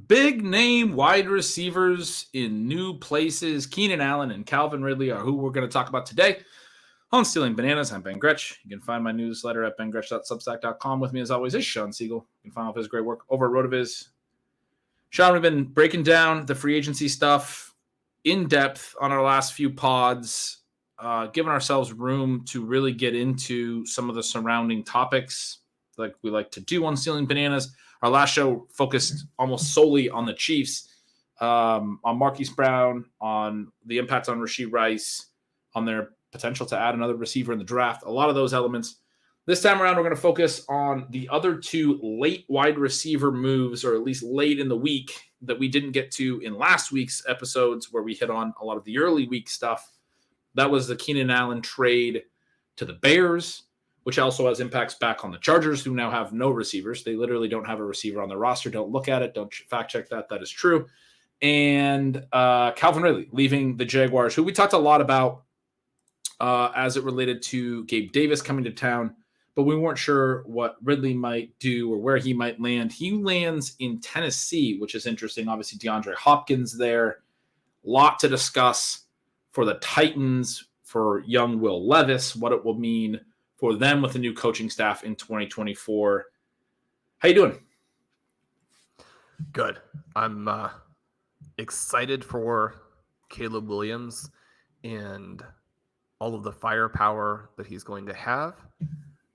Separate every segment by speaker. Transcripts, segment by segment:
Speaker 1: Big name wide receivers in new places. Keenan Allen and Calvin Ridley are who we're going to talk about today on Stealing Bananas. I'm Ben Gretch. You can find my newsletter at bengretch.substack.com. With me, as always, is Shawn Siegele. You can find all of his great work over at RotoViz. Shawn, we've been breaking down the free agency stuff in depth on our last few pods, giving ourselves room to really get into some of the surrounding topics like we like to do on Stealing Bananas. Our last show focused almost solely on the Chiefs, on Marquise Brown, on the impact on Rashee Rice, on their potential to add another receiver in the draft, a lot of those elements. This time around, we're going to focus on the other two late wide receiver moves, or at least late in the week, that we didn't get to in last week's episodes where we hit on a lot of the early week stuff. That was the Keenan Allen trade to the Bears, which also has impacts back on the Chargers, who now have no receivers. They literally don't have a receiver on their roster. Don't look at it. Don't fact check that. That is true. And Calvin Ridley leaving the Jaguars, who we talked a lot about as it related to Gabe Davis coming to town, but we weren't sure what Ridley might do or where he might land. He lands in Tennessee, which is interesting. Obviously, DeAndre Hopkins there. Lot to discuss for the Titans, for young Will Levis, what it will mean for them with the new coaching staff in 2024. How you doing?
Speaker 2: Good. I'm excited for Caleb Williams and all of the firepower that he's going to have.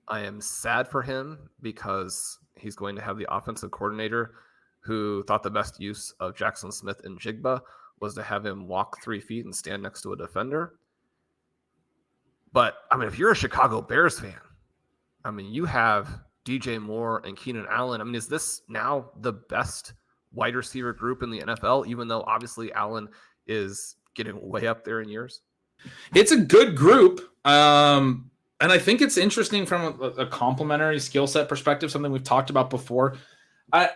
Speaker 2: I am sad for him because he's going to have the offensive coordinator who thought the best use of Jackson Smith and Jigba was to have him walk 3 feet and stand next to a defender. But, I mean, if you're a Chicago Bears fan, I mean, you have DJ Moore and Keenan Allen. I mean, is this now the best wide receiver group in the NFL, even though obviously Allen is getting way up there in years?
Speaker 1: It's a good group. And I think it's interesting from a complementary skill set perspective, something we've talked about before. I'm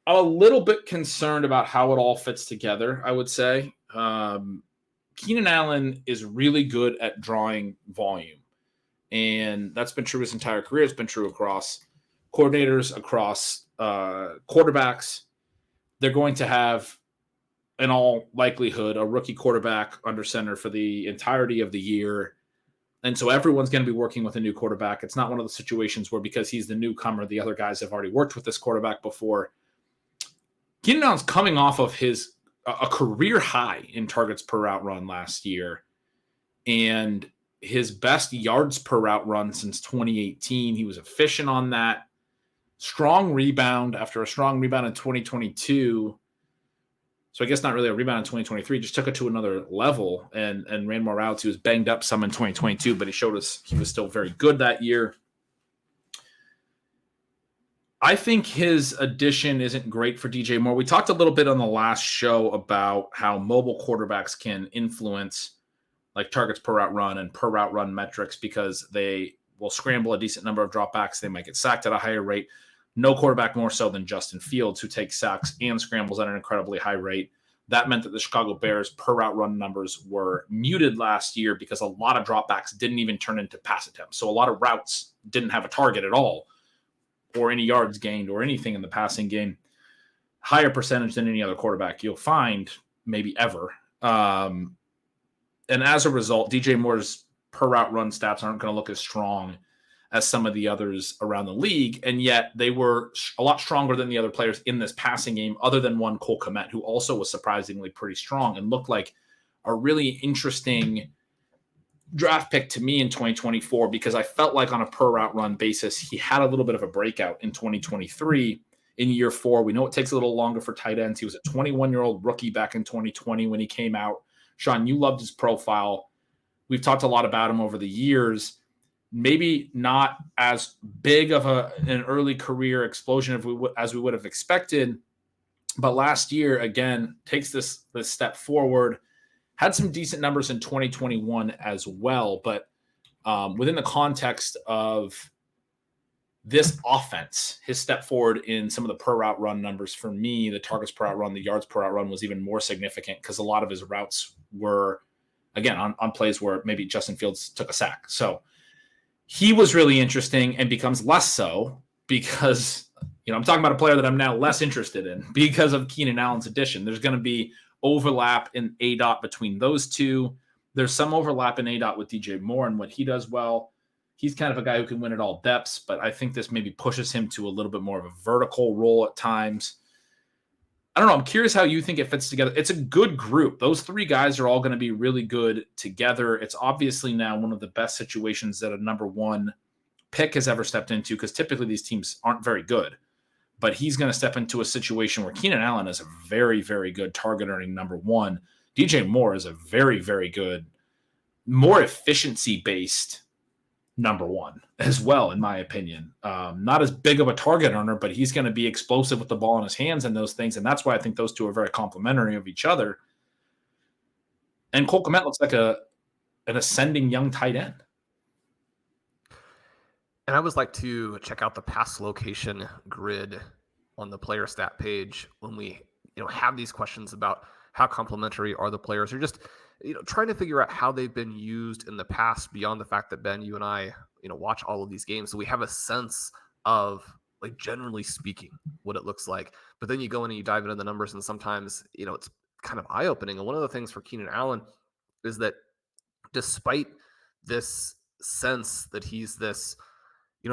Speaker 1: a little bit concerned about how it all fits together, I would say. Keenan Allen is really good at drawing volume, and that's been true his entire career. It's been true across coordinators, across quarterbacks. They're going to have, in all likelihood, a rookie quarterback under center for the entirety of the year, and so everyone's going to be working with a new quarterback. It's not one of the situations where because he's the newcomer, the other guys have already worked with this quarterback before. Keenan Allen's coming off of a career high in targets per route run last year, and his best yards per route run since 2018. He was efficient on that. Strong rebound after a strong rebound in 2022. So I guess not really a rebound in 2023, just took it to another level and ran more routes. He was banged up some in 2022, but he showed us he was still very good that year. I think his addition isn't great for DJ Moore. We talked a little bit on the last show about how mobile quarterbacks can influence like targets per route run and per route run metrics because they will scramble a decent number of dropbacks. They might get sacked at a higher rate. No quarterback more so than Justin Fields, who takes sacks and scrambles at an incredibly high rate. That meant that the Chicago Bears per route run numbers were muted last year because a lot of dropbacks didn't even turn into pass attempts. So a lot of routes didn't have a target at all, or any yards gained or anything in the passing game. Higher percentage than any other quarterback you'll find, maybe ever. And as a result, DJ Moore's per route run stats aren't going to look as strong as some of the others around the league. And yet they were a lot stronger than the other players in this passing game, other than one Cole Kmet, who also was surprisingly pretty strong and looked like a really interesting draft pick to me in 2024, because I felt like on a per route run basis, he had a little bit of a breakout in 2023 in year 4. We know it takes a little longer for tight ends. He was a 21-year-old rookie back in 2020 when he came out. Shawn, you loved his profile. We've talked a lot about him over the years. Maybe not as big of an early career explosion as we would have expected. But last year, again, takes this step forward. Had some decent numbers in 2021 as well. But within the context of this offense, his step forward in some of the per route run numbers, for me, the targets per route run, the yards per route run was even more significant because a lot of his routes were, again, on plays where maybe Justin Fields took a sack. So he was really interesting and becomes less so because I'm talking about a player that I'm now less interested in because of Keenan Allen's addition. There's going to be overlap in ADOT between those two. There's some overlap in ADOT with DJ Moore and what he does well. He's kind of a guy who can win at all depths, but I think this maybe pushes him to a little bit more of a vertical role at times. I don't know. I'm curious how you think it fits together. It's a good group. Those three guys are all going to be really good together. It's obviously now one of the best situations that a number one pick has ever stepped into, because typically these teams aren't very good. But he's going to step into a situation where Keenan Allen is a very, very good target earning number one. DJ Moore is a very, very good, more efficiency based number one as well, in my opinion. Not as big of a target earner, but he's going to be explosive with the ball in his hands and those things. And that's why I think those two are very complementary of each other. And Cole Kmet looks like an ascending young tight end.
Speaker 2: And I always like to check out the pass location grid on the player stat page when we have these questions about how complementary are the players, or just trying to figure out how they've been used in the past, beyond the fact that, Ben, you and I watch all of these games, so we have a sense of, like, generally speaking, what it looks like. But then you go in and you dive into the numbers, and sometimes it's kind of eye-opening. And one of the things for Keenan Allen is that despite this sense that he's this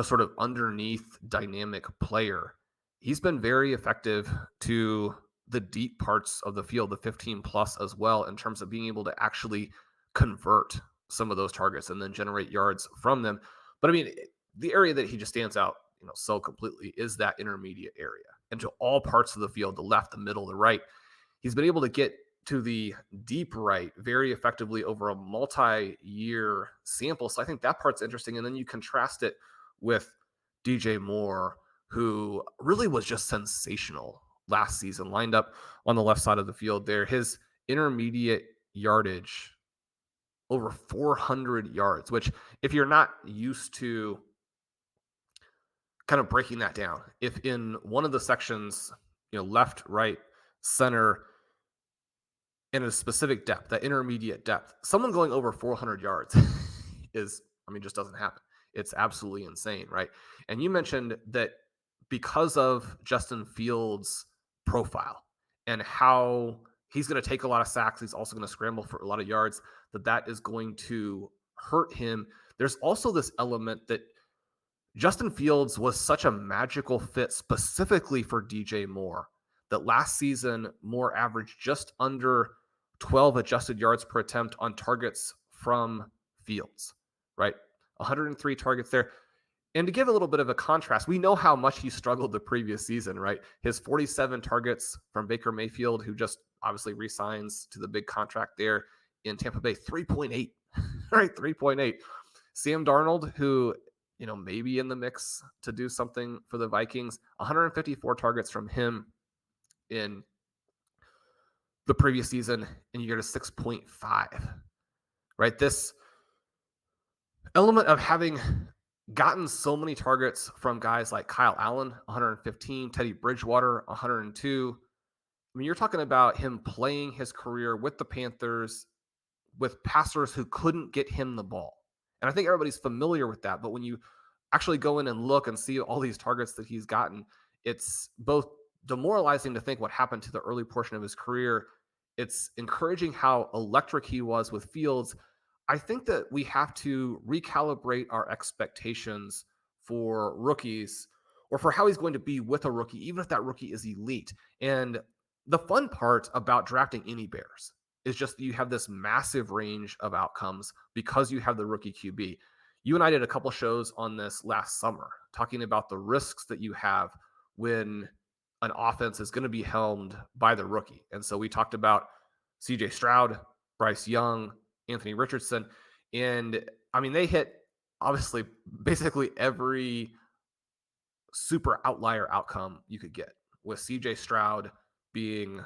Speaker 2: sort of underneath dynamic player, he's been very effective to the deep parts of the field, the 15 plus as well, in terms of being able to actually convert some of those targets and then generate yards from them. But I mean, the area that he just stands out, so completely is that intermediate area, and to all parts of the field, the left, the middle, the right. He's been able to get to the deep right very effectively over a multi-year sample. So I think that part's interesting. And then you contrast it with DJ Moore, who really was just sensational last season, lined up on the left side of the field there. His intermediate yardage, over 400 yards, which, if you're not used to kind of breaking that down, if in one of the sections, left, right, center, in a specific depth, that intermediate depth, someone going over 400 yards just doesn't happen. It's absolutely insane, right? And you mentioned that because of Justin Fields' profile and how he's going to take a lot of sacks, he's also going to scramble for a lot of yards, that is going to hurt him. There's also this element that Justin Fields was such a magical fit specifically for DJ Moore, that last season Moore averaged just under 12 adjusted yards per attempt on targets from Fields, right? 103 targets there. And to give a little bit of a contrast, we know how much he struggled the previous season, right? His 47 targets from Baker Mayfield, who just obviously re-signs to the big contract there in Tampa Bay, 3.8, right? 3.8. Sam Darnold, who, maybe in the mix to do something for the Vikings, 154 targets from him in the previous season, and you get a 6.5, right? This element of having gotten so many targets from guys like Kyle Allen, 115, Teddy Bridgewater, 102. I mean, you're talking about him playing his career with the Panthers with passers who couldn't get him the ball. And I think everybody's familiar with that. But when you actually go in and look and see all these targets that he's gotten, it's both demoralizing to think what happened to the early portion of his career. It's encouraging how electric he was with Fields. I think that we have to recalibrate our expectations for rookies, or for how he's going to be with a rookie, even if that rookie is elite. And the fun part about drafting any Bears is just that you have this massive range of outcomes because you have the rookie QB. You and I did a couple shows on this last summer, talking about the risks that you have when an offense is going to be helmed by the rookie. And so we talked about CJ Stroud, Bryce Young, Anthony Richardson. And I mean, they hit obviously basically every super outlier outcome you could get, with CJ Stroud being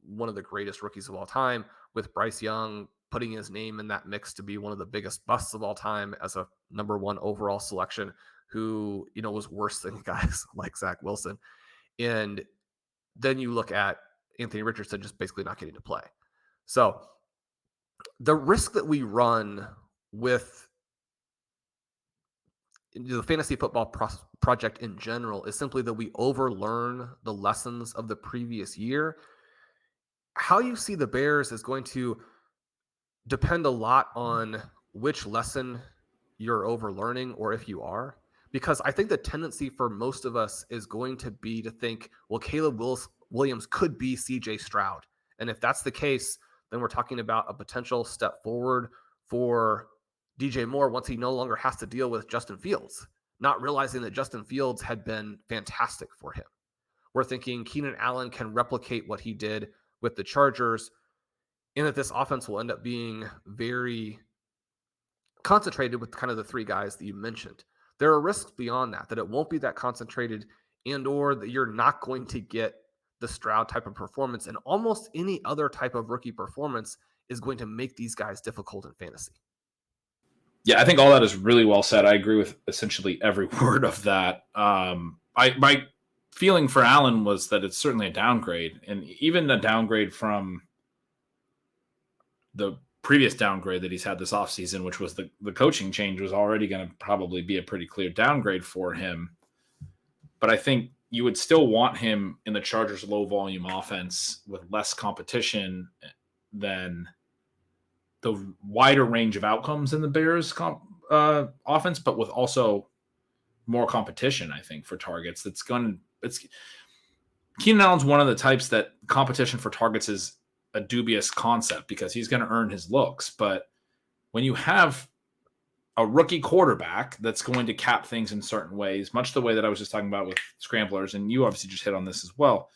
Speaker 2: one of the greatest rookies of all time, with Bryce Young putting his name in that mix to be one of the biggest busts of all time as a number one overall selection, who, was worse than guys like Zach Wilson. And then you look at Anthony Richardson just basically not getting to play. So the risk that we run with, the fantasy football project in general is simply that we overlearn the lessons of the previous year. How you see the Bears is going to depend a lot on which lesson you're overlearning, or if you are, because I think the tendency for most of us is going to be to think, well, Caleb Williams could be CJ Stroud. And if that's the case, then we're talking about a potential step forward for DJ Moore once he no longer has to deal with Justin Fields, not realizing that Justin Fields had been fantastic for him. We're thinking Keenan Allen can replicate what he did with the Chargers, and that this offense will end up being very concentrated with kind of the three guys that you mentioned. There are risks beyond that it won't be that concentrated, and or that you're not going to get the Stroud type of performance, and almost any other type of rookie performance is going to make these guys difficult in fantasy.
Speaker 1: Yeah, I think all that is really well said. I agree with essentially every word of that. My feeling for Allen was that it's certainly a downgrade, and even a downgrade from the previous downgrade that he's had this offseason, which was the coaching change, was already going to probably be a pretty clear downgrade for him. But I think you would still want him in the Chargers' low volume offense with less competition than the wider range of outcomes in the Bears offense, but with also more competition, I think, for targets. Keenan Allen's one of the types that competition for targets is a dubious concept because he's going to earn his looks. But when you have a rookie quarterback that's going to cap things in certain ways, much the way that I was just talking about with scramblers, and you obviously just hit on this as well,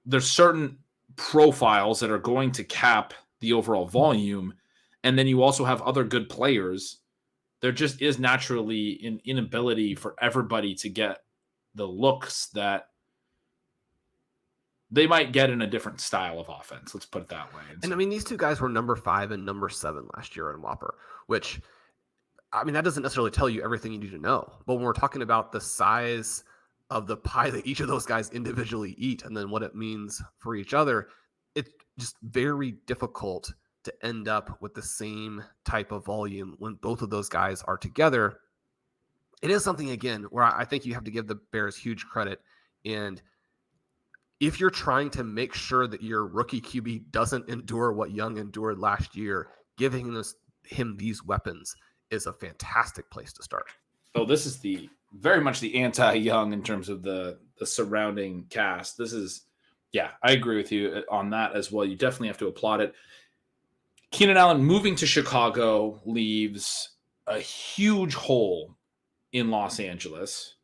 Speaker 1: there's certain profiles that are going to cap the overall volume, and then you also have other good players. There just is naturally an inability for everybody to get the looks that they might get in a different style of offense. Let's put it that way.
Speaker 2: And I mean, these two guys were number 5 and number 7 last year in Whopper, which, I mean, that doesn't necessarily tell you everything you need to know. But when we're talking about the size of the pie that each of those guys individually eat and then what it means for each other, it's just very difficult to end up with the same type of volume when both of those guys are together. It is something, again, where I think you have to give the Bears huge credit. And if you're trying to make sure that your rookie QB doesn't endure what Young endured last year, giving him these weapons is a fantastic place to start.
Speaker 1: Oh, this is very much the anti-Young in terms of the surrounding cast. Yeah, I agree with you on that as well. You definitely have to applaud it. Keenan Allen moving to Chicago leaves a huge hole in Los Angeles.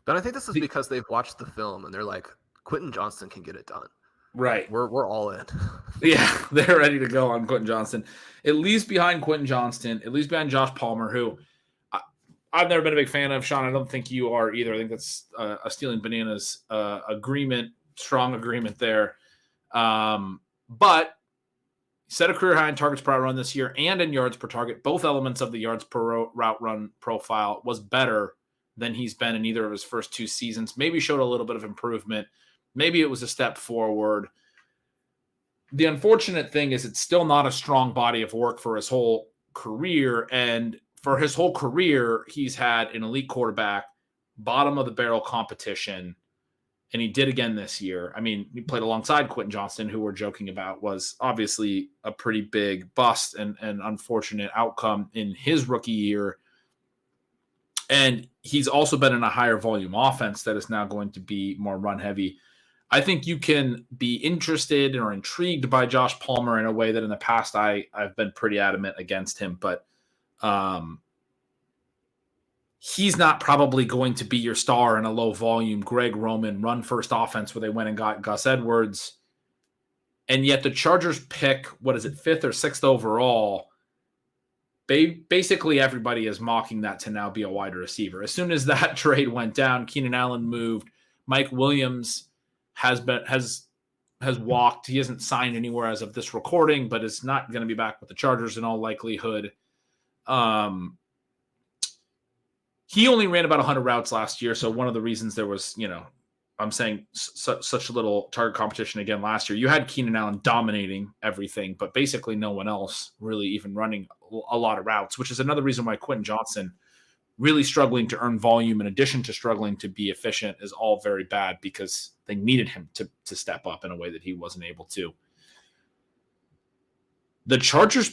Speaker 2: But I think this is because they've watched the film and they're like, Quentin Johnston can get it done.
Speaker 1: Right.
Speaker 2: We're all in.
Speaker 1: Yeah, they're ready to go on Quentin Johnston. At least behind Quentin Johnston, at least behind Josh Palmer, who I've never been a big fan of. Sean, I don't think you are either. I think that's a stealing bananas strong agreement there. But set a career high in targets per route run this year and in yards per target. Both elements of the yards per route run profile was better than he's been in either of his first 2 seasons. Maybe showed a little bit of improvement. Maybe it was a step forward. The unfortunate thing is it's still not a strong body of work for his whole career. And for his whole career, he's had an elite quarterback, bottom of the barrel competition, and he did again this year. I mean, he played alongside Quentin Johnston, who we're joking about was obviously a pretty big bust and unfortunate outcome in his rookie year. And he's also been in a higher volume offense that is now going to be more run heavy. I think you can be interested or intrigued by Josh Palmer in a way that in the past I've been pretty adamant against him, but he's not probably going to be your star in a low volume Greg Roman run first offense where they went and got Gus Edwards. And yet the Chargers pick, 5th or 6th overall. Basically everybody is mocking that to now be a wide receiver. As soon as that trade went down, Keenan Allen moved. Mike Williams has walked. He hasn't signed anywhere as of this recording, but is not going to be back with the Chargers in all likelihood. He only ran about 100 routes last year, so one of the reasons there was, I'm saying such little target competition again last year. You had Keenan Allen dominating everything, but basically no one else really even running a lot of routes, which is another reason why Quentin Johnston really struggling to earn volume in addition to struggling to be efficient is all very bad because they needed him to step up in a way that he wasn't able to. The Chargers,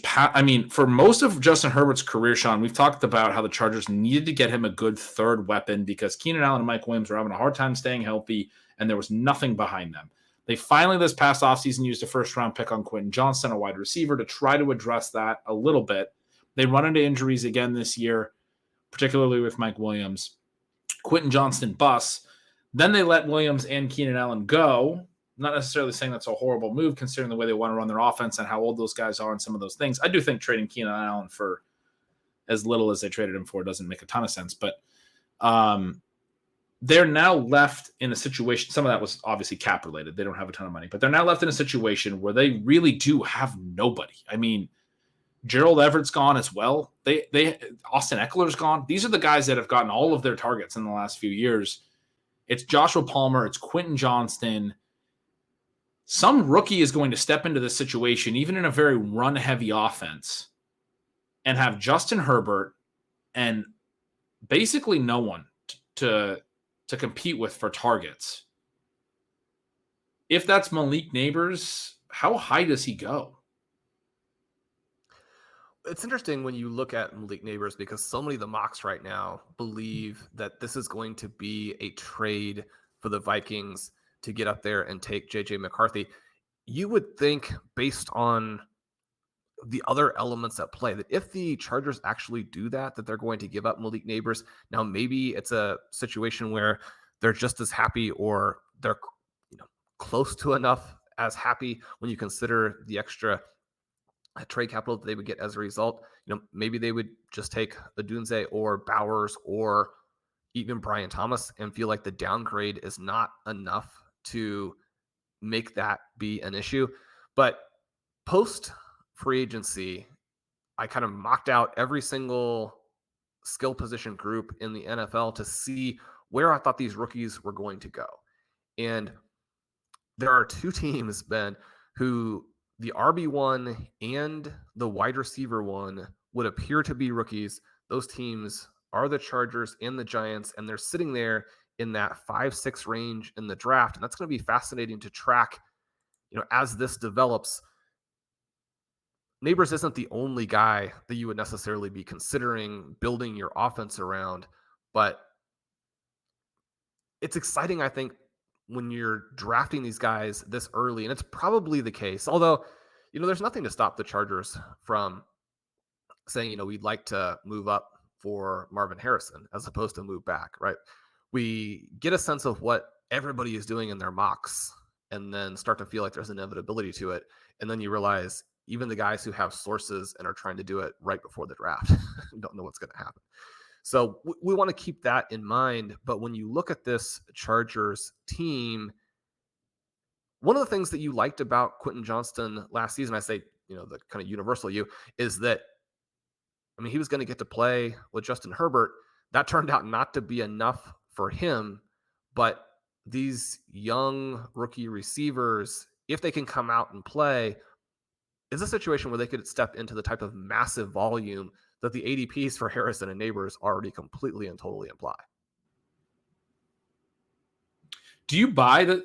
Speaker 1: for most of Justin Herbert's career, Sean, we've talked about how the Chargers needed to get him a good third weapon because Keenan Allen and Mike Williams were having a hard time staying healthy, and there was nothing behind them. They finally, this past offseason, used a first-round pick on Quentin Johnston, a wide receiver, to try to address that a little bit. They run into injuries again this year, particularly with Mike Williams. Quentin Johnston busts. Then they let Williams and Keenan Allen go. Not necessarily saying that's a horrible move considering the way they want to run their offense and how old those guys are and some of those things. I do think trading Keenan Allen for as little as they traded him for doesn't make a ton of sense, but they're now left in a situation. Some of that was obviously cap related. They don't have a ton of money, but they're now left in a situation where they really do have nobody. I mean, Gerald Everett's gone as well. Austin Eckler's gone. These are the guys that have gotten all of their targets in the last few years. It's Joshua Palmer. It's Quentin Johnston. Some rookie is going to step into this situation, even in a very run-heavy offense, and have Justin Herbert and basically no one to compete with for targets. If that's Malik Neighbors, how high does he go?
Speaker 2: It's interesting when you look at Malik Neighbors because so many of the mocks right now believe that this is going to be a trade for the Vikings to get up there and take JJ McCarthy. You would think, based on the other elements at play, that if the Chargers actually do that they're going to give up Malik Neighbors. Now, maybe it's a situation where they're just as happy or they're close to enough as happy when you consider the extra trade capital that they would get as a result. Maybe they would just take Odunze or Bowers or even Brian Thomas and feel like the downgrade is not enough to make that be an issue. But post free agency, I kind of mocked out every single skill position group in the NFL to see where I thought these rookies were going to go. And there are two teams, Ben, who the RB1 and the wide receiver one would appear to be rookies. Those teams are the Chargers and the Giants, and they're sitting there in that 5-6 range in the draft. And that's going to be fascinating to track, as this develops. Neighbors isn't the only guy that you would necessarily be considering building your offense around, but it's exciting, I think, when you're drafting these guys this early, and it's probably the case. Although, there's nothing to stop the Chargers from saying, we'd like to move up for Marvin Harrison as opposed to move back, right? We get a sense of what everybody is doing in their mocks and then start to feel like there's inevitability to it. And then you realize even the guys who have sources and are trying to do it right before the draft don't know what's going to happen. So we want to keep that in mind. But when you look at this Chargers team, one of the things that you liked about Quentin Johnston last season, I say, the kind of universal is that, he was going to get to play with Justin Herbert. That turned out not to be enough for him. But these young rookie receivers, if they can come out and play, is a situation where they could step into the type of massive volume that the ADPs for Harrison and Neighbors already completely and totally imply.
Speaker 1: Do you buy that?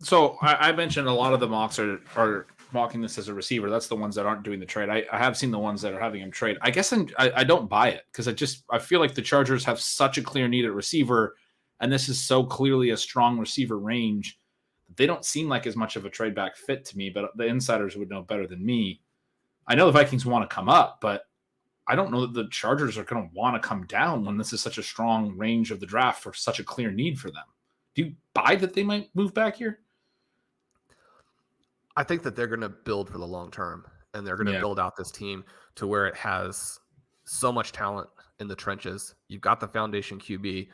Speaker 1: So I mentioned a lot of the mocks are mocking this as a receiver. That's the ones that aren't doing the trade. I have seen the ones that are having him trade. I guess I don't buy it because I feel like the Chargers have such a clear need at receiver, and this is so clearly a strong receiver range. They don't seem like as much of a trade back fit to me, but the insiders would know better than me. I know the Vikings want to come up, but I don't know that the Chargers are going to want to come down when this is such a strong range of the draft for such a clear need for them. Do you buy that they might move back here?
Speaker 2: I think that they're going to build for the long term, and they're going to build out this team to where it has so much talent in the trenches. You've got the foundation QB.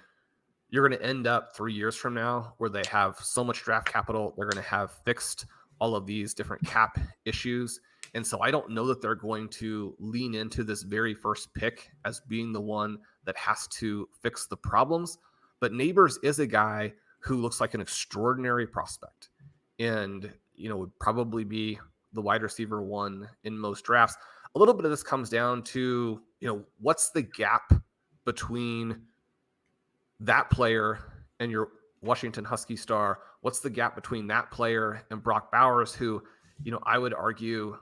Speaker 2: You're going to end up 3 years from now where they have so much draft capital. They're going to have fixed all of these different cap issues. And so I don't know that they're going to lean into this very first pick as being the one that has to fix the problems. But Neighbors is a guy who looks like an extraordinary prospect and, would probably be the wide receiver one in most drafts. A little bit of this comes down to, what's the gap between that player and your Washington Husky star? What's the gap between that player and Brock Bowers, who, I would argue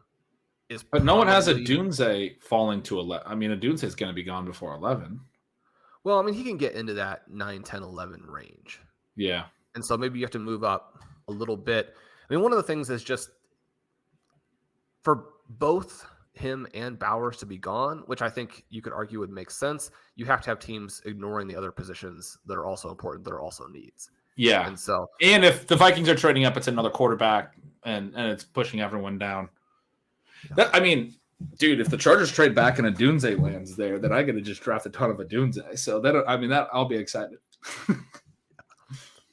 Speaker 2: is
Speaker 1: But no one has a Dunze falling to 11. I mean, a Dunze is going to be gone before 11.
Speaker 2: Well, I mean, he can get into that 9, 10, 11 range.
Speaker 1: Yeah.
Speaker 2: And so maybe you have to move up a little bit. I mean, one of the things is just for both him and Bowers to be gone, which I think you could argue would make sense. You have to have teams ignoring the other positions that are also important, that are also needs.
Speaker 1: Yeah. And if the Vikings are trading up, it's another quarterback and it's pushing everyone down. Yeah. I mean, dude, if the Chargers trade back and a Dunze lands there, then I got to just draft a ton of a Dunze. So that I'll be excited.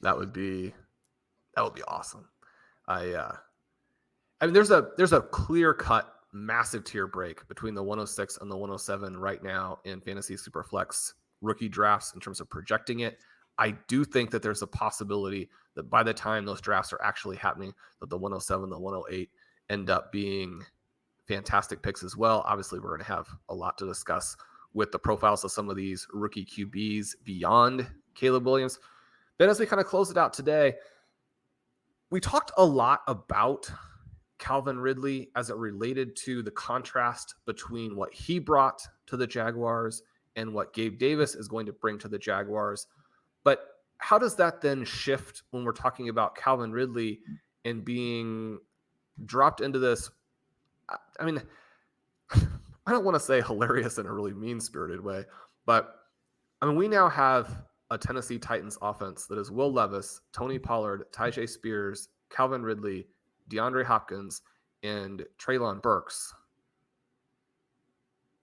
Speaker 2: That would be awesome. I mean, there's a clear cut massive tier break between the 106 and the 107 right now in Fantasy Superflex rookie drafts in terms of projecting it. I do think that there's a possibility that by the time those drafts are actually happening, that the 107, the 108 end up being fantastic picks as well. Obviously, we're going to have a lot to discuss with the profiles of some of these rookie QBs beyond Caleb Williams. Then as we kind of close it out today, we talked a lot about Calvin Ridley as it related to the contrast between what he brought to the Jaguars and what Gabe Davis is going to bring to the Jaguars. But how does that then shift when we're talking about Calvin Ridley and being dropped into this? I mean, I don't want to say hilarious in a really mean-spirited way, but I mean, we now have a Tennessee Titans offense that is Will Levis, Tony Pollard, Tyjae Spears, Calvin Ridley, DeAndre Hopkins, and Treylon Burks.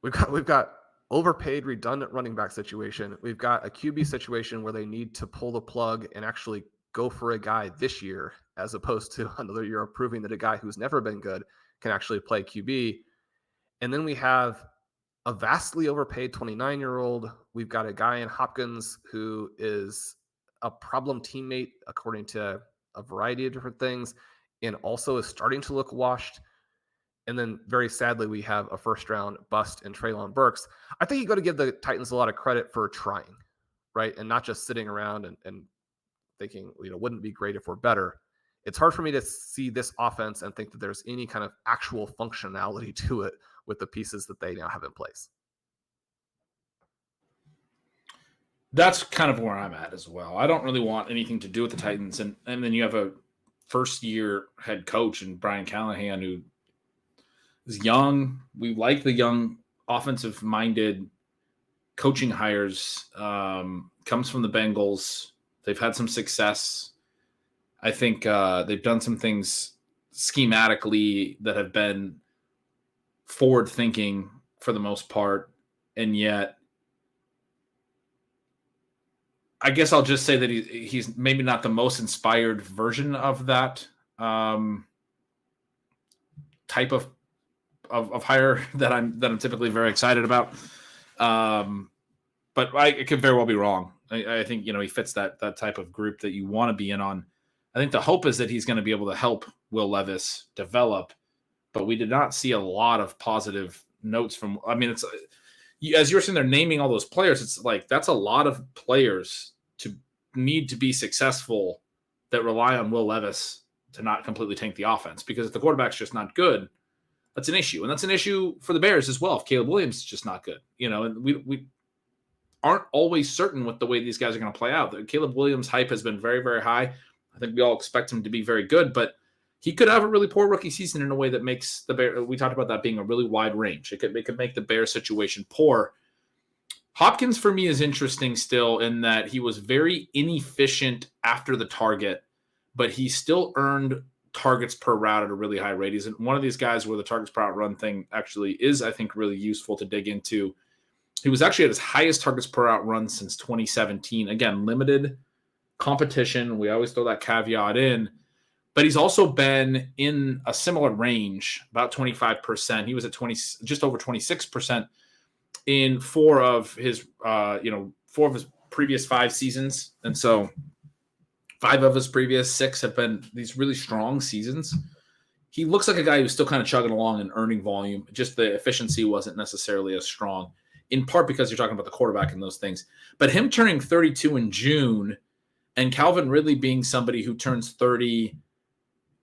Speaker 2: We've got overpaid, redundant running back situation. We've got a QB situation where they need to pull the plug and actually go for a guy this year, as opposed to another year of proving that a guy who's never been good can actually play QB. And then we have a vastly overpaid 29-year-old. We've got a guy in Hopkins who is a problem teammate, according to a variety of different things, and also is starting to look washed. And then very sadly, we have a first-round bust in Treylon Burks. I think you got to give the Titans a lot of credit for trying, right? And not just sitting around and thinking, wouldn't it be great if we're better. It's hard for me to see this offense and think that there's any kind of actual functionality to it with the pieces that they now have in place.
Speaker 1: That's kind of where I'm at as well. I don't really want anything to do with the Titans. And then you have a first-year head coach in Brian Callahan who is young. We like the young offensive-minded coaching hires. Comes from the Bengals. They've had some success. I think they've done some things schematically that have been forward-thinking for the most part, and yet I guess I'll just say that he's maybe not the most inspired version of that type of hire that I'm typically very excited about. But it could very well be wrong. I think he fits that type of group that you want to be in on. I think the hope is that he's going to be able to help Will Levis develop, but we did not see a lot of positive notes from. I mean, it's as you're sitting there naming all those players, it's like that's a lot of players to need to be successful that rely on Will Levis to not completely tank the offense, because if the quarterback's just not good, that's an issue. And that's an issue for the Bears as well. If Caleb Williams is just not good, and we aren't always certain with the way these guys are going to play out. The Caleb Williams hype has been very, very high. I think we all expect him to be very good, but he could have a really poor rookie season in a way that makes the Bears. We talked about that being a really wide range. It could make the Bears situation poor. Hopkins for me is interesting still in that he was very inefficient after the target, but he still earned targets per route at a really high rate. He's one of these guys where the targets per route run thing actually is, I think, really useful to dig into. He was actually at his highest targets per route run since 2017. Again, limited competition. We always throw that caveat in. But he's also been in a similar range, about 25%. He was at just over 26% in four of his previous 5 seasons. And so 5 of his previous 6 have been these really strong seasons. He looks like a guy who's still kind of chugging along and earning volume. Just the efficiency wasn't necessarily as strong. in part because you're talking about the quarterback and those things. But him turning 32 in June and Calvin Ridley being somebody who turns 30,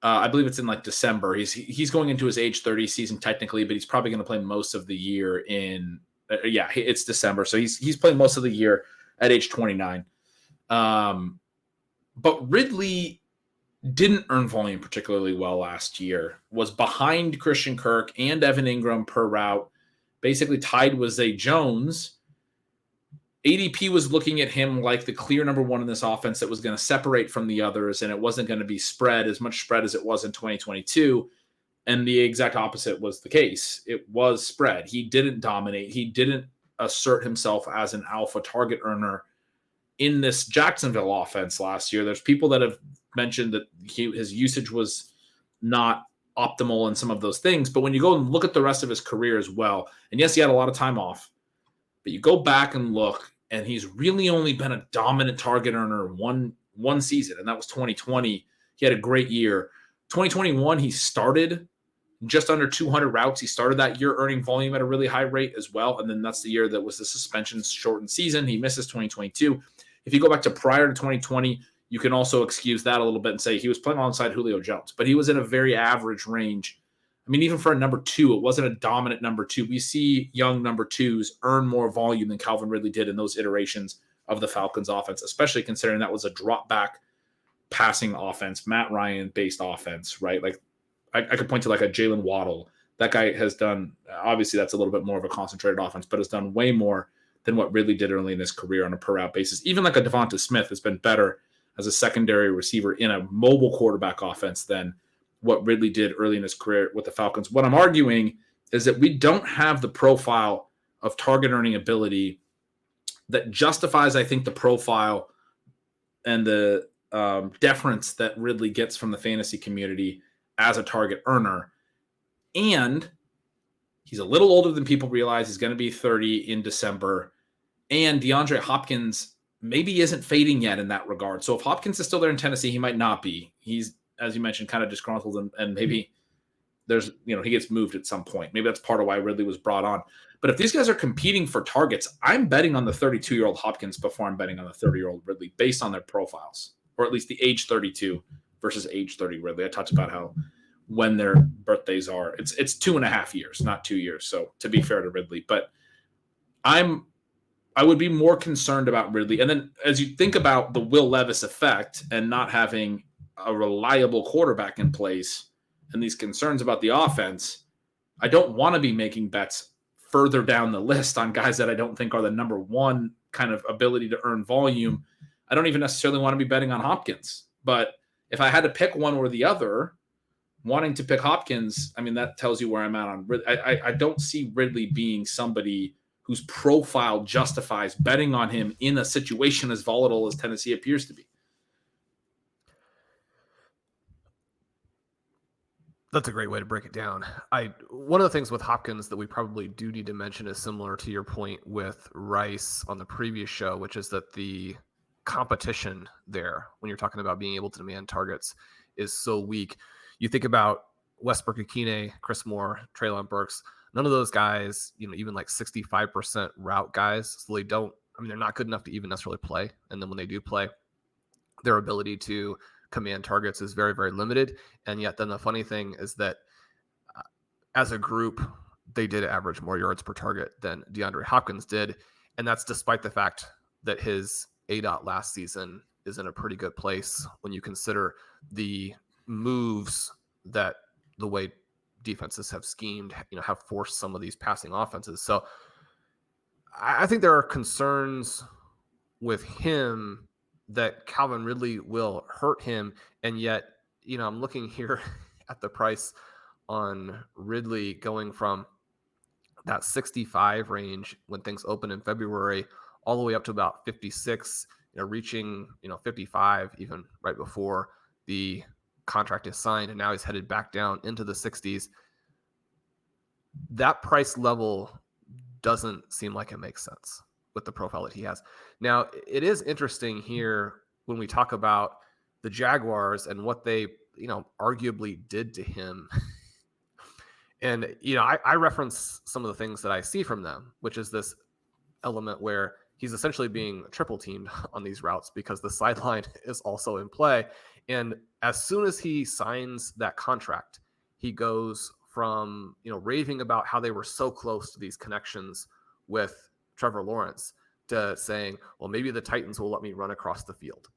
Speaker 1: I believe it's in like December. He's going into his age 30 season technically, but he's probably going to play most of the year in it's December. So he's playing most of the year at age 29. But Ridley didn't earn volume particularly well last year, was behind Christian Kirk and Evan Ingram per route, basically tied with Zay Jones. ADP was looking at him like the clear number one in this offense that was going to separate from the others, and it wasn't going to be as much spread as it was in 2022. And the exact opposite was the case. It was spread. He didn't dominate. He didn't assert himself as an alpha target earner in this Jacksonville offense last year. There's people that have mentioned that his usage was not optimal in some of those things. But when you go and look at the rest of his career as well, and yes, he had a lot of time off, but you go back and look, and he's really only been a dominant target earner one season, and that was 2020. He had a great year. 2021, he started just under 200 routes. He started that year earning volume at a really high rate as well, and then that's the year that was the suspension-shortened season. He misses 2022. If you go back to prior to 2020, you can also excuse that a little bit and say he was playing alongside Julio Jones, but he was in a very average range. I mean, even for a number two, it wasn't a dominant number two. We see young number twos earn more volume than Calvin Ridley did in those iterations of the Falcons offense, especially considering that was a drop back passing offense, Matt Ryan based offense, right? Like I could point to like a Jalen Waddle. That guy has done, obviously that's a little bit more of a concentrated offense, but has done way more than what Ridley did early in his career on a per route basis. Even like a Devonta Smith has been better as a secondary receiver in a mobile quarterback offense than what Ridley did early in his career with the Falcons. What I'm arguing is that we don't have the profile of target earning ability that justifies, I think, the profile and the deference that Ridley gets from the fantasy community as a target earner. And he's a little older than people realize. He's going to be 30 in December. And DeAndre Hopkins maybe isn't fading yet in that regard. So if Hopkins is still there in Tennessee, he might not be. He's, as you mentioned, kind of disgruntled, and maybe there's, he gets moved at some point. Maybe that's part of why Ridley was brought on. But if these guys are competing for targets, I'm betting on the 32-year-old Hopkins before I'm betting on the 30-year-old Ridley based on their profiles, or at least the age 32 versus age 30 Ridley. I talked about how when their birthdays are, it's 2.5 years, not 2 years. So to be fair to Ridley, but I would be more concerned about Ridley. And then as you think about the Will Levis effect and not having a reliable quarterback in place and these concerns about the offense, I don't want to be making bets further down the list on guys that I don't think are the number one kind of ability to earn volume. I don't even necessarily want to be betting on Hopkins. But if I had to pick one or the other, wanting to pick Hopkins, I mean, that tells you where I'm at on Ridley. I don't see Ridley being somebody whose profile justifies betting on him in a situation as volatile as Tennessee appears to be.
Speaker 2: That's a great way to break it down. One of the things with Hopkins that we probably do need to mention is similar to your point with Rice on the previous show, which is that the competition there, when you're talking about being able to demand targets, is so weak. You think about Westbrook-Ikine, Chris Moore, Treylon Burks, none of those guys, even like 65% route guys, so they're not good enough to even necessarily play. And then when they do play, their ability to command targets is very, very limited. And yet then the funny thing is that as a group, they did average more yards per target than DeAndre Hopkins did. And that's despite the fact that his ADOT last season is in a pretty good place when you consider the moves that the way defenses have schemed, have forced some of these passing offenses. So I think there are concerns with him that Calvin Ridley will hurt him. And yet, I'm looking here at the price on Ridley going from that 65 range when things open in February all the way up to about 56, reaching, 55 even right before the contract is signed, and now he's headed back down into the 60s. That price level doesn't seem like it makes sense with the profile that he has. Now, it is interesting here when we talk about the Jaguars and what they, arguably did to him. And, I reference some of the things that I see from them, which is this element where he's essentially being triple teamed on these routes because the sideline is also in play. And as soon as he signs that contract, he goes from, raving about how they were so close to these connections with Trevor Lawrence to saying, well, maybe the Titans will let me run across the field,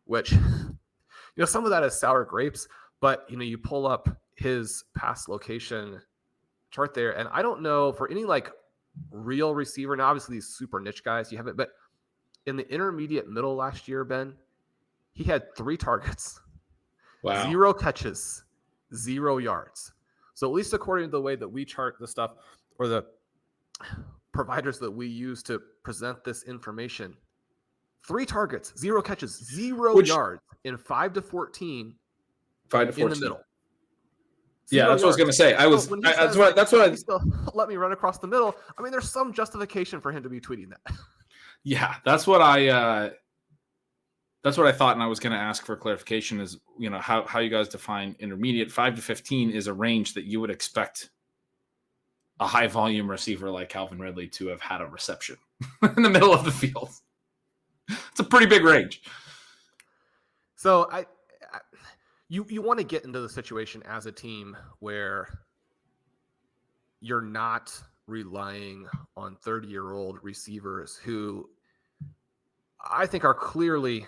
Speaker 2: which, some of that is sour grapes, but, you pull up his pass location chart there. And I don't know for any real receiver. Now, obviously these super niche guys, you have it, but in the intermediate middle last year, Ben, he had 3 targets,
Speaker 1: Wow.
Speaker 2: 0 catches, 0 yards. So at least according to the way that we chart the stuff or the providers that we use to present this information, 3 targets, 0 catches, 0 yards in 5 to 14 in the middle.
Speaker 1: Yeah, that's what I was going to say. That's what I
Speaker 2: still let me run across the middle. I mean, there's some justification for him to be tweeting that.
Speaker 1: Yeah, that's what I thought, and I was going to ask for clarification. Is how you guys define intermediate? 5 to 15 is a range that you would expect a high volume receiver like Calvin Ridley to have had a reception in the middle of the field. It's a pretty big range.
Speaker 2: So you want to get into the situation as a team where you're not relying on 30-year-old receivers who I think are clearly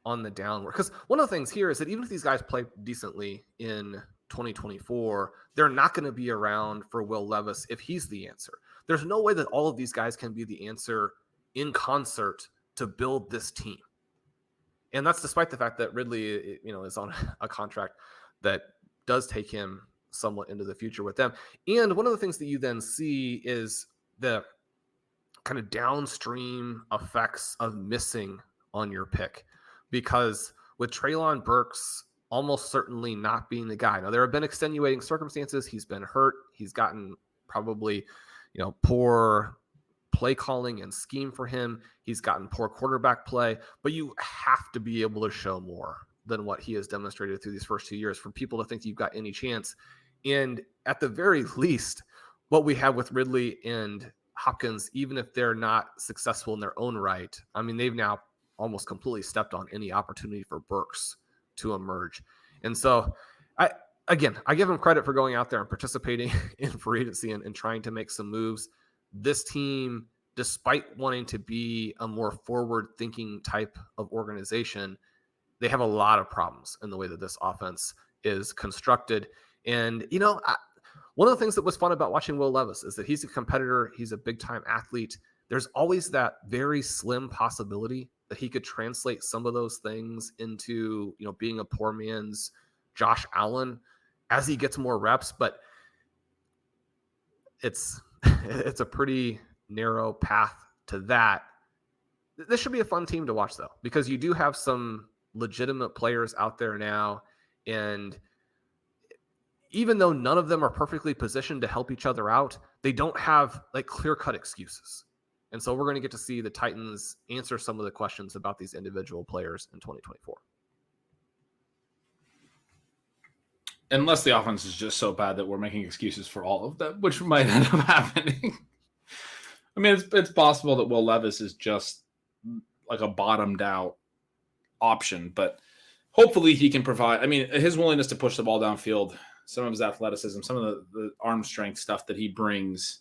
Speaker 2: on the downward. Because one of the things here is that even if these guys play decently in 2024, they're not going to be around for Will Levis if he's the answer. There's no way that all of these guys can be the answer in concert to build this team. And that's despite the fact that Ridley, is on a contract that does take him somewhat into the future with them. And one of the things that you then see is the kind of downstream effects of missing on your pick. Because with Treylon Burks almost certainly not being the guy. Now, there have been extenuating circumstances. He's been hurt. He's gotten probably, poor play calling and scheme for him. He's gotten poor quarterback play, but you have to be able to show more than what he has demonstrated through these first 2 years for people to think you've got any chance. And at the very least, what we have with Ridley and Hopkins, even if they're not successful in their own right, I mean, they've now almost completely stepped on any opportunity for Burks to emerge. And so I give him credit for going out there and participating in free agency and trying to make some moves. This team, despite wanting to be a more forward-thinking type of organization, they have a lot of problems in the way that this offense is constructed. And, one of the things that was fun about watching Will Levis is that he's a competitor. He's a big-time athlete. There's always that very slim possibility that he could translate some of those things into, being a poor man's Josh Allen as he gets more reps. But it's a pretty narrow path to that. This should be a fun team to watch, though, because you do have some legitimate players out there now. And even though none of them are perfectly positioned to help each other out, they don't have clear-cut excuses. And so we're going to get to see the Titans answer some of the questions about these individual players in 2024.
Speaker 1: Unless the offense is just so bad that we're making excuses for all of them, which might end up happening. I mean, it's possible that Will Levis is just like a bottomed out option, but hopefully he can provide. I mean, his willingness to push the ball downfield, some of his athleticism, some of the arm strength stuff that he brings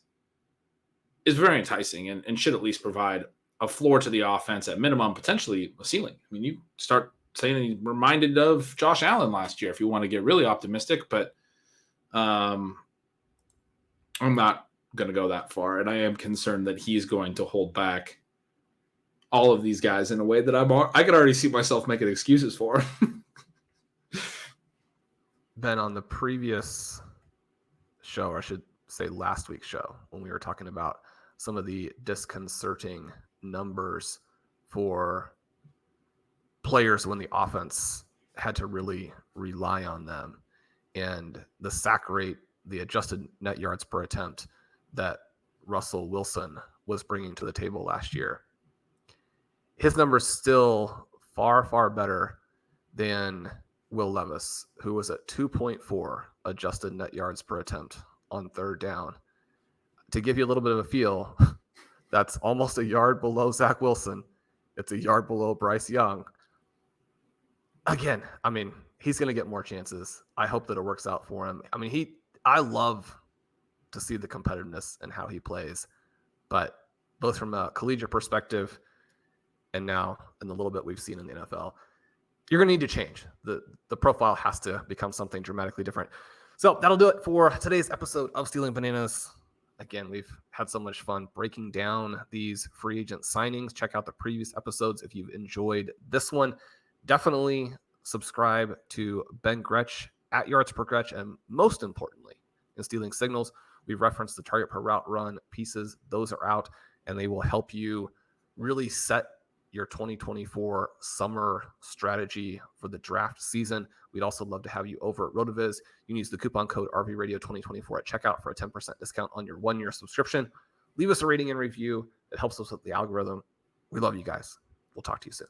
Speaker 1: is very enticing and should at least provide a floor to the offense, at minimum, potentially a ceiling. I mean, you start saying he's reminded of Josh Allen last year if you want to get really optimistic, but I'm not going to go that far. And I am concerned that he's going to hold back all of these guys in a way that I could already see myself making excuses for.
Speaker 2: Ben, on the previous show, or I should say last week's show, when we were talking about some of the disconcerting numbers for players when the offense had to really rely on them, and the sack rate, the adjusted net yards per attempt that Russell Wilson was bringing to the table last year, his numbers still far, far better than Will Levis, who was at 2.4 adjusted net yards per attempt on third down. To give you a little bit of a feel, That's almost a yard below Zach Wilson. It's a yard below Bryce Young. Again, I mean, he's going to get more chances. I hope that it works out for him. I mean, I love to see the competitiveness and how he plays, but both from a collegiate perspective and now in the little bit we've seen in the NFL, you're going to need to change. The profile has to become something dramatically different. So that'll do it for today's episode of Stealing Bananas. Again, we've had so much fun breaking down these free agent signings. Check out the previous episodes if you've enjoyed this one. Definitely subscribe to Ben Gretch at Yards Per Gretch, and most importantly, in Stealing Signals, we've referenced the target per route run pieces. Those are out, and they will help you really set your 2024 summer strategy for the draft season. We'd also love to have you over at RotoViz. You can use the coupon code RVRadio2024 at checkout for a 10% discount on your 1-year subscription. Leave us a rating and review. It helps us with the algorithm. We love you guys. We'll talk to you soon.